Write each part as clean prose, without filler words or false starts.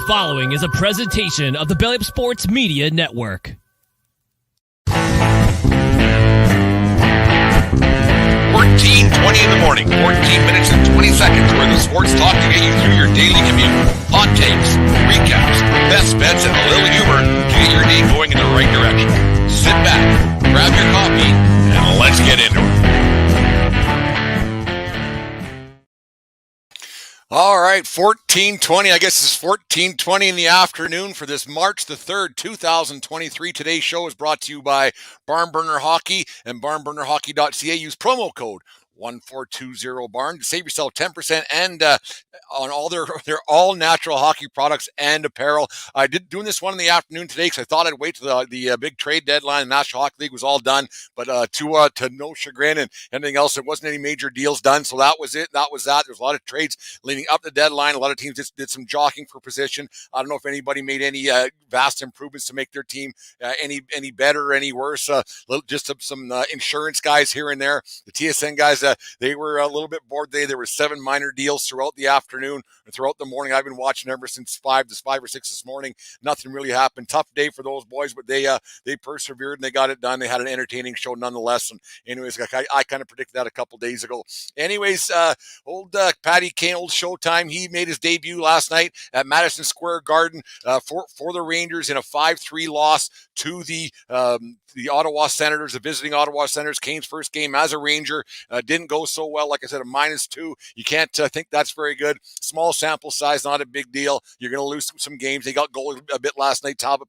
following is a presentation of the Belly Up Sports Media Network. 14:20 in the morning, 14 minutes and 20 seconds where the sports talk to get you through your daily commute. Hot takes, recaps, best bets, and a little humor to get your day going in the right direction. Sit back, grab your coffee, and let's get into it. All right, 14:20. I guess it's 14:20 in the afternoon for this March the 3rd, 2023. Today's show is brought to you by Barn Burner Hockey and barnburnerhockey.ca. Use promo code 1420barn to save yourself 10% and on all their all natural hockey products and apparel. I did doing this one in the afternoon today because I thought I'd wait till the big trade deadline. The National Hockey League was all done, but to no chagrin and anything else, there wasn't any major deals done. So that was it. That was that. There's a lot of trades leading up to the deadline. A lot of teams just did some jockeying for position. I don't know if anybody made any vast improvements to make their team any better or any worse. Just some insurance guys here and there. The TSN guys, they were a little bit bored today. There were 7 minor deals throughout the afternoon and throughout the morning. I've been watching ever since 5 or 6 this morning. Nothing really happened. Tough day for those boys, but they persevered and they got it done. They had an entertaining show nonetheless. And anyways, I kind of predicted that a couple days ago. Anyways, old Patty Kane, old Showtime, he made his debut last night at Madison Square Garden for the Rangers in a 5-3 loss to the Ottawa Senators, the visiting Ottawa Senators. Kane's first game as a Ranger didn't go so well. Like I said, a -2. You can't think that's very good. Small sample size, not a big deal. You're going to lose some games. They got goal a bit last night. Talbot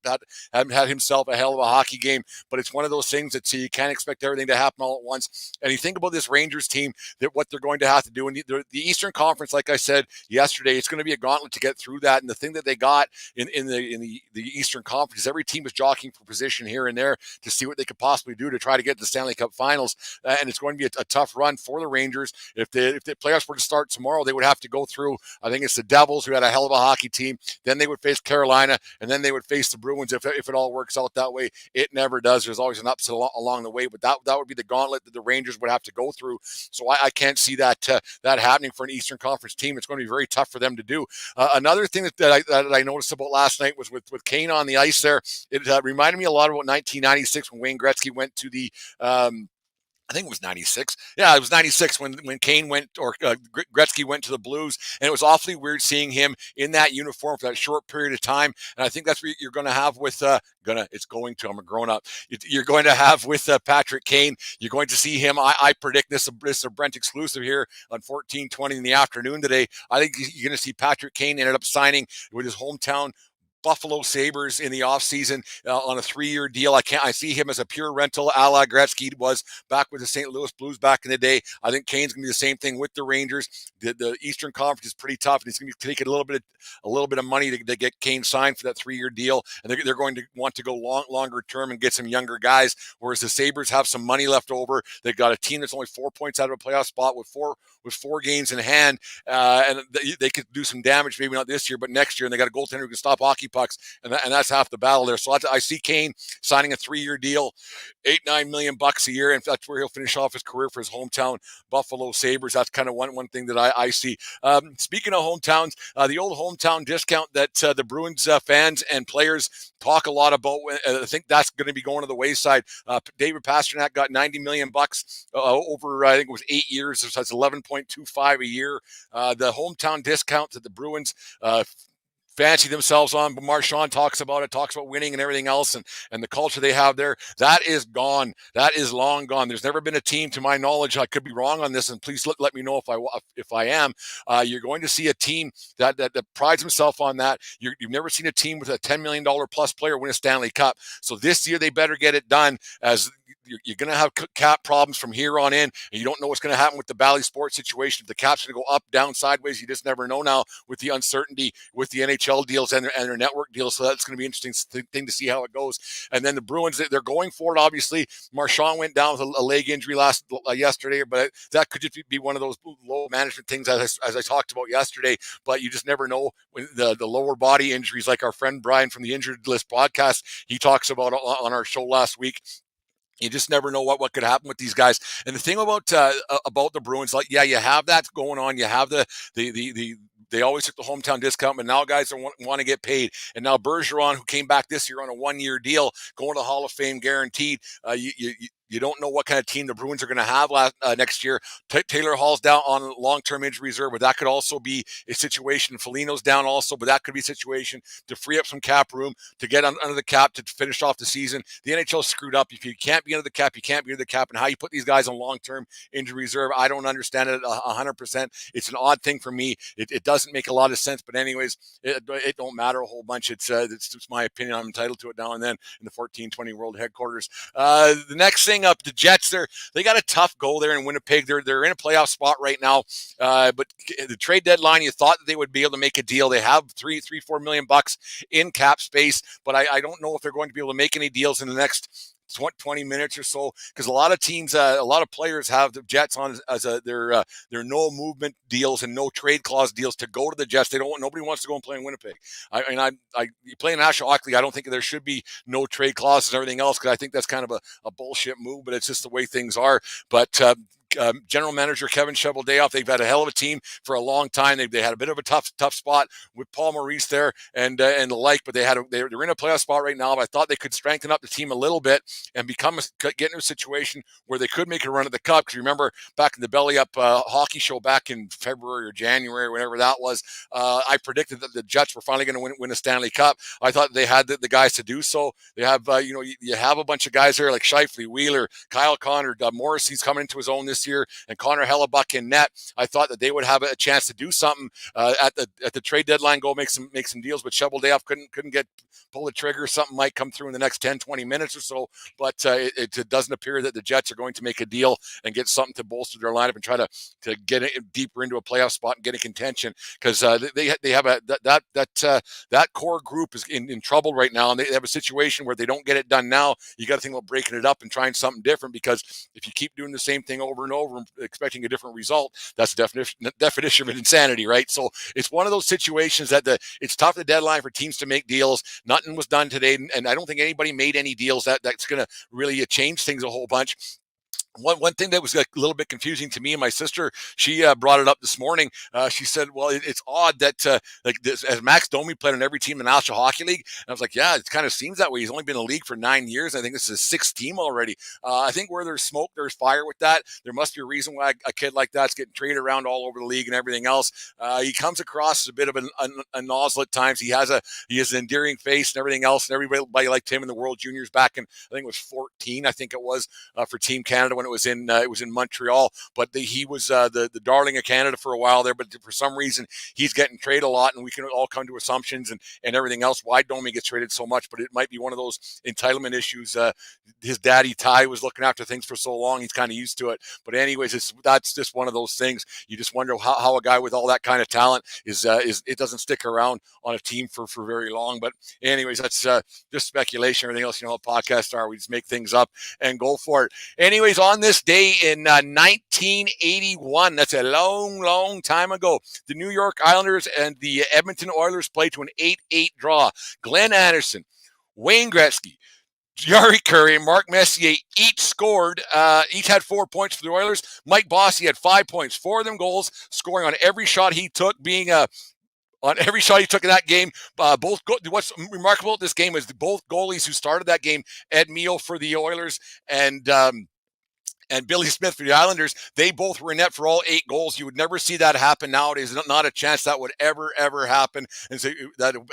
had himself a hell of a hockey game, but it's one of those things that you can't expect everything to happen all at once. And you think about this Rangers team, that what they're going to have to do. And the Eastern Conference, like I said yesterday, it's going to be a gauntlet to get through that. And the thing that they got in the Eastern Conference is every team is jockeying for position here and there to see what they could possibly do to try to get to the Stanley Cup Finals. And it's going to be a tough run for the Rangers. If the playoffs were to start tomorrow, they would have to go through, I think it's the Devils, who had a hell of a hockey team. Then they would face Carolina, and then they would face the Bruins if it all works out that way. It never does. There's always an upset along the way, but that would be the gauntlet that the Rangers would have to go through. So I can't see that happening for an Eastern Conference team. It's going to be very tough for them to do. Another thing that I noticed about last night was with Kane on the ice there. It reminded me a lot about 1996 when Wayne Gretzky went to the I think it was 96. Yeah, it was 96 when Kane went, or Gretzky went to the Blues, and it was awfully weird seeing him in that uniform for that short period of time. And I think that's what you're going to have with I'm a grown up. You're going to have with Patrick Kane. You're going to see him. I predict this is a Brent exclusive here on 14:20 in the afternoon today. I think you're going to see Patrick Kane ended up signing with his hometown Buffalo Sabres in the offseason on a 3-year deal. I see him as a pure rental, a la Gretzky was back with the St. Louis Blues back in the day. I think Kane's going to be the same thing with the Rangers. The Eastern Conference is pretty tough, and he's going to be taking a little bit of money to get Kane signed for that 3-year deal, and they're going to want to go longer term and get some younger guys, whereas the Sabres have some money left over. They've got a team that's only 4 points out of a playoff spot with four games in hand, and they could do some damage, maybe not this year, but next year, and they got a goaltender who can stop hockey pucks, and that's half the battle there. So I see Kane signing a 3-year deal, $8-9 million a year, and that's where he'll finish off his career for his hometown Buffalo Sabres. That's kind of one thing that I see. Speaking of hometowns, the old hometown discount that the Bruins fans and players talk a lot about, I think that's going to be going to the wayside. David Pastrnak got $90 million over, I think it was 8 years. So that's 11.25 a year. The hometown discount that the Bruins fancy themselves on, but Marchand talks about winning and everything else, and the culture they have there, that is gone. That is long gone. There's never been a team, to my knowledge, I could be wrong on this, and please let me know if I am. You're going to see a team that prides himself on that. You've never seen a team with a $10 million plus player win a Stanley Cup. So this year they better get it done, as you're going to have cap problems from here on in, and you don't know what's going to happen with the Bally Sports situation. If the cap's going to go up, down, sideways, you just never know now with the uncertainty with the NHL deals and their network deals. So that's going to be an interesting thing to see how it goes. And then the Bruins, they're going for it. Obviously, Marchand went down with a leg injury yesterday, but that could just be one of those low management things as I talked about yesterday. But you just never know when the lower body injuries, like our friend Brian from the Injured List podcast, he talks about on our show last week. You just never know what could happen with these guys. And the thing about the Bruins, you have that going on. You have the they always took the hometown discount, but now guys don't want to get paid. And now Bergeron, who came back this year on a 1-year deal, going to Hall of Fame guaranteed. You don't know what kind of team the Bruins are going to have next year. Taylor Hall's down on long-term injury reserve, but that could also be a situation. Foligno's down also, but that could be a situation to free up some cap room, to get under the cap to finish off the season. The NHL screwed up. If you can't be under the cap, you can't be under the cap. And how you put these guys on long-term injury reserve, I don't understand it 100%. It's an odd thing for me. It doesn't make a lot of sense. But anyways, it don't matter a whole bunch. It's just my opinion. I'm entitled to it now and then in the 1420 World Headquarters. The next thing up, the Jets, they got a tough goal there in Winnipeg. They're in a playoff spot right now. But the trade deadline, you thought that they would be able to make a deal. They have $4 million in cap space, but I don't know if they're going to be able to make any deals in the next 20 minutes or so, because a lot of teams, a lot of players have the Jets on as their no movement deals and no trade clause deals to go to the Jets. Nobody wants to go and play in Winnipeg. You play in National Hockey League, I don't think there should be no trade clauses and everything else, because I think that's kind of a bullshit move, but it's just the way things are. But General Manager Kevin Cheveldayoff, they've had a hell of a team for a long time. They had a bit of a tough spot with Paul Maurice there and the like, but they're in a playoff spot right now. But I thought they could strengthen up the team a little bit and get into a situation where they could make a run at the Cup. Because remember back in the Belly Up hockey show back in February or January, whenever that was, I predicted that the Jets were finally going to win a Stanley Cup. I thought they had the guys to do so. They have you have a bunch of guys there like Scheifele, Wheeler, Kyle Connor, Morrissey's coming into his own this year, and Connor Hellebuck in net. I thought that they would have a chance to do something at the trade deadline, go make some deals, but Cheveldayoff couldn't pull the trigger. Something might come through in the next 10-20 minutes or so, but it doesn't appear that the Jets are going to make a deal and get something to bolster their lineup and try to get it deeper into a playoff spot and get in contention, because they have that core group is in trouble right now, and they have a situation where they don't get it done now. You got to think about breaking it up and trying something different, because if you keep doing the same thing over and over and expecting a different result, that's the definition of insanity, right? So it's one of those situations that it's tough the deadline for teams to make deals. Nothing was done today, and I don't think anybody made any deals that's going to really change things a whole bunch. One thing that was a little bit confusing to me and my sister, she brought it up this morning. She said, well, it's odd that as Max Domi played on every team in the National Hockey League. And I was like, yeah, it kind of seems that way. He's only been in the league for 9 years. I think this is his sixth team already. I think where there's smoke, there's fire with that. There must be a reason why a kid like that's getting traded around all over the league and everything else. He comes across as a bit of a nozzle at times. He has an endearing face and everything else. And everybody liked him in the World Juniors back in, I think it was 14, I think it was, for Team Canada when it was in Montreal. But he was the darling of Canada for a while there. But for some reason, he's getting traded a lot, and we can all come to assumptions and everything else why Domi gets traded so much. But it might be one of those entitlement issues. His daddy Ty was looking after things for so long, he's kind of used to it. But anyways, that's just one of those things. You just wonder how a guy with all that kind of talent is it doesn't stick around on a team for very long. But anyways, that's just speculation. Everything else, how podcasts are. We just make things up and go for it. Anyways, on this day in 1981, that's a long time ago, the New York Islanders and the Edmonton Oilers played to an 8-8 draw. Glenn Anderson, Wayne Gretzky, Jari Kurri, and Mark Messier each had 4 points for the Oilers. Mike Bossy had 5 points, 4 of them goals, scoring on every shot he took, on every shot he took in that game. What's remarkable at this game is both goalies who started that game, Ed Meal for the Oilers and Billy Smith for the Islanders, they both were in net for all 8 goals. You would never see that happen nowadays. Not a chance that would ever happen. And so that an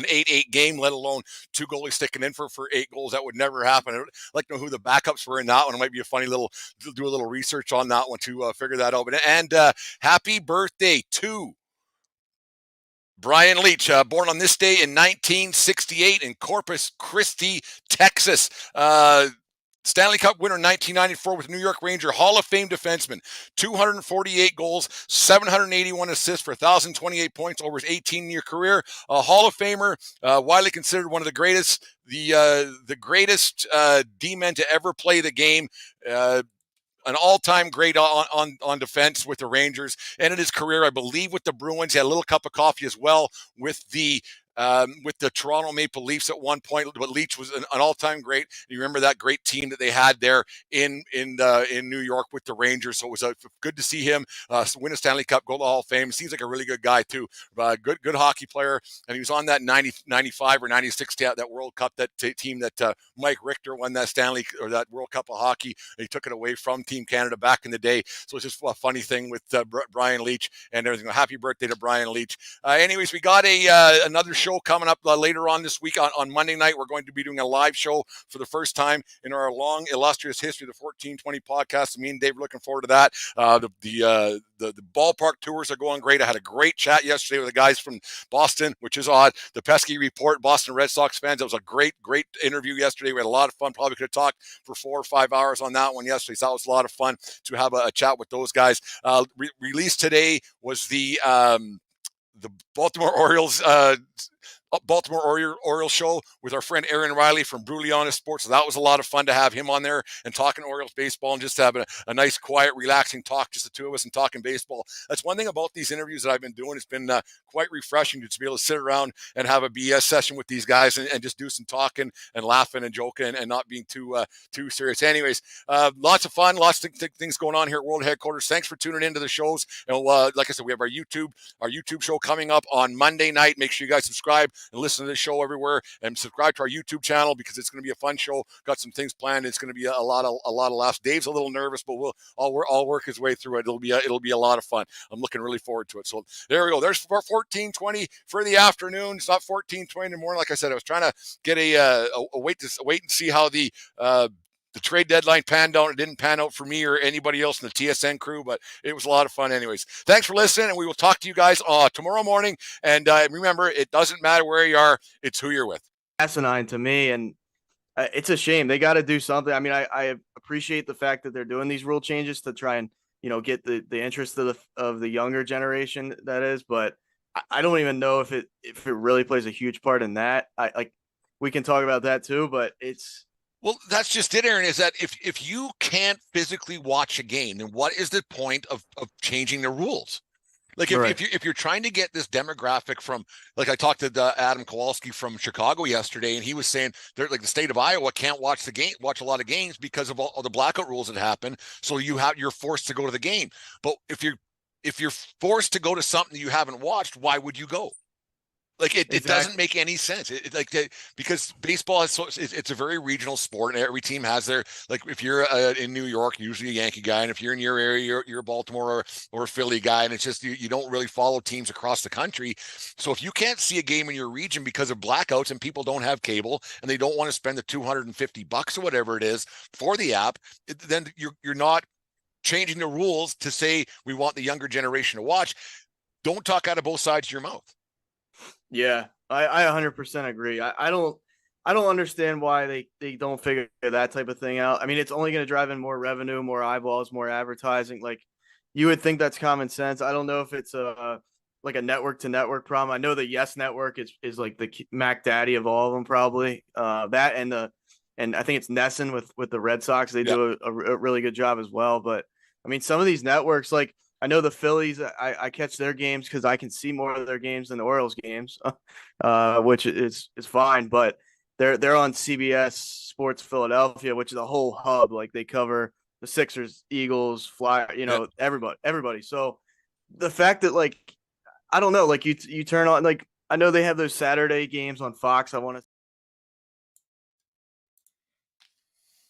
8-8 game, let alone 2 goalies sticking in for 8 goals, that would never happen. I'd like to know who the backups were in that one. It might be a funny do a little research on that one to figure that out. And happy birthday to Brian Leach, born on this day in 1968 in Corpus Christi, Texas. Stanley Cup winner 1994 with New York Ranger Hall of Fame defenseman, 248 goals, 781 assists for 1,028 points over his 18-year career. A Hall of Famer, widely considered one of the greatest, the greatest D-men to ever play the game. An all-time great on defense with the Rangers. Ended his career, I believe, with the Bruins. He had a little cup of coffee as well with the with the Toronto Maple Leafs at one point. But Leach was an all-time great. You remember that great team that they had there in New York with the Rangers. So it was good to see him win a Stanley Cup, go to the Hall of Fame. Seems like a really good guy too. Good hockey player, and he was on that 95 or 96 that World Cup, that team that Mike Richter won that that World Cup of hockey. And he took it away from Team Canada back in the day. So it's just a funny thing with Brian Leach and everything. Happy birthday to Brian Leach. Anyways, we got another show coming up later on this week on Monday night. We're going to be doing a live show for the first time in our long, illustrious history of the 1420 podcast. Me and Dave are looking forward to that. The ballpark tours are going great. I had a great chat yesterday with the guys from Boston, which is odd. The Pesky Report, Boston Red Sox fans. It was a great interview yesterday. We had a lot of fun. Probably could have talked for 4 or 5 hours on that one yesterday. So that was a lot of fun to have a chat with those guys. Released today was the Baltimore Orioles show with our friend Aaron Riley from Bruliana Sports. So that was a lot of fun to have him on there and talking Orioles baseball and just having a nice, quiet, relaxing talk, just the two of us and talking baseball. That's one thing about these interviews that I've been doing. It's been quite refreshing to be able to sit around and have a BS session with these guys and just do some talking and laughing and joking and not being too serious. Anyways, lots of fun, lots of things going on here at World Headquarters. Thanks for tuning into the shows. And like I said, we have our YouTube show coming up on Monday night. Make sure you guys subscribe and listen to this show everywhere, and subscribe to our YouTube channel because it's going to be a fun show. Got some things planned. It's going to be a lot of laughs. Dave's a little nervous, but I'll work his way through it. It'll be a lot of fun. I'm looking really forward to it. So there we go. There's 14:20 for the afternoon. It's not 14:20 in the morning. Like I said, I was trying to get a wait and see how the trade deadline panned out. It didn't pan out for me or anybody else in the TSN crew, but it was a lot of fun anyways. Thanks for listening, and we will talk to you guys tomorrow morning. And remember, it doesn't matter where you are, it's who you're with. Asinine to me, and it's a shame. They got to do something. I mean, I appreciate the fact that they're doing these rule changes to try and, get the interest of the younger generation, that is, but I don't even know if it really plays a huge part in that. We can talk about that too, but it's. Well, that's just it, Aaron, is that if you can't physically watch a game, then what is the point of changing the rules? Like if you're trying to get this demographic from, like I talked to Adam Kowalski from Chicago yesterday, and he was saying they're like the state of Iowa can't watch a lot of games because of all the blackout rules that happen. So you're forced to go to the game. But if you're forced to go to something you haven't watched, why would you go? Like it doesn't make any sense. Because baseball it's a very regional sport, and every team has their, like if you're in New York, you're usually a Yankee guy, and if you're in your area, you're a Baltimore or a Philly guy, and it's just you don't really follow teams across the country. So if you can't see a game in your region because of blackouts and people don't have cable and they don't want to spend the $250 or whatever it is for the app, then you're not changing the rules to say we want the younger generation to watch. Don't talk out of both sides of your mouth. Yeah, I 100% agree. I don't understand why they don't figure that type of thing out. I mean, it's only going to drive in more revenue, more eyeballs, more advertising. Like, you would think that's common sense. I don't know if it's like a network to network problem. I know the Yes Network is like the Mac Daddy of all of them, probably. That and I think it's Nesson with the Red Sox. They do a really good job as well. But I mean, some of these networks, like, I know the Phillies, I catch their games because I can see more of their games than the Orioles games, which is fine. But they're on CBS Sports Philadelphia, which is a whole hub. Like, they cover the Sixers, Eagles, Flyers, everybody. So the fact that, like, I don't know, like you turn on, like, I know they have those Saturday games on Fox. I want to